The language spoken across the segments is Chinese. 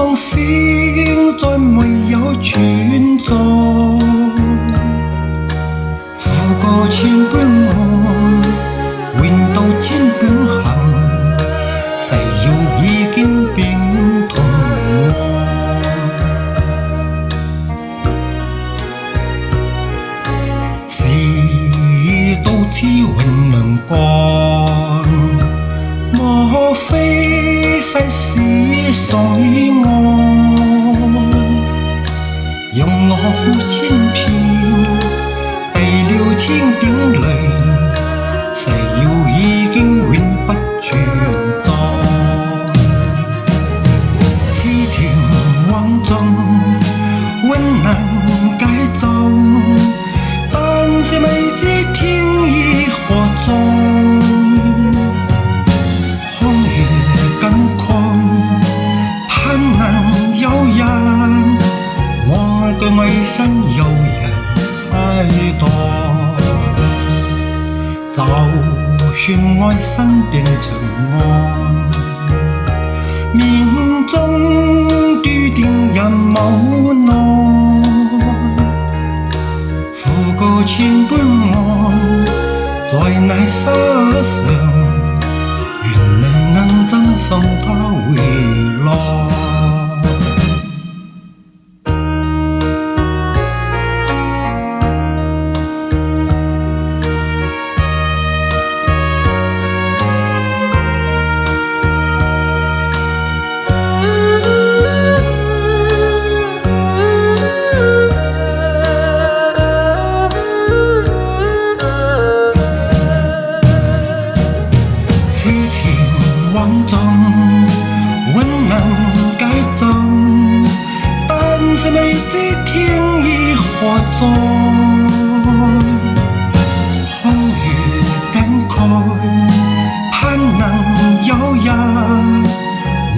放星再沒有存在，富過千般愛，換到千般恨，誓要已經變同愛。事到此永能幹，莫非世事常意外？讓我好千遍，避了千點淚，誓要已經永不存在。痴情枉縱，永難解縱，但是未知天意何在。空餘感慨，盼能有人，我嘅愛心有人愛待。就算愛心變成愛，命中注定人無奈。富過千般愛，在那世上，願你能贈送他回來。痴情枉縱，永能解縱，但是未知天意何在。空餘感慨，盼能有人，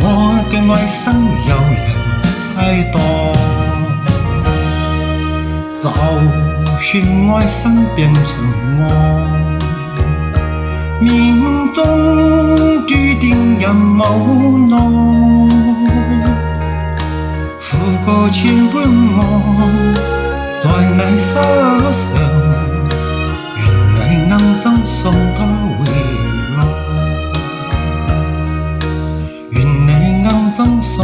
我嘅愛心有人替代。就算愛心變成愛，命中注定人無奈。富過千般愛，在那世上，願你能贈送他回來，願你能贈送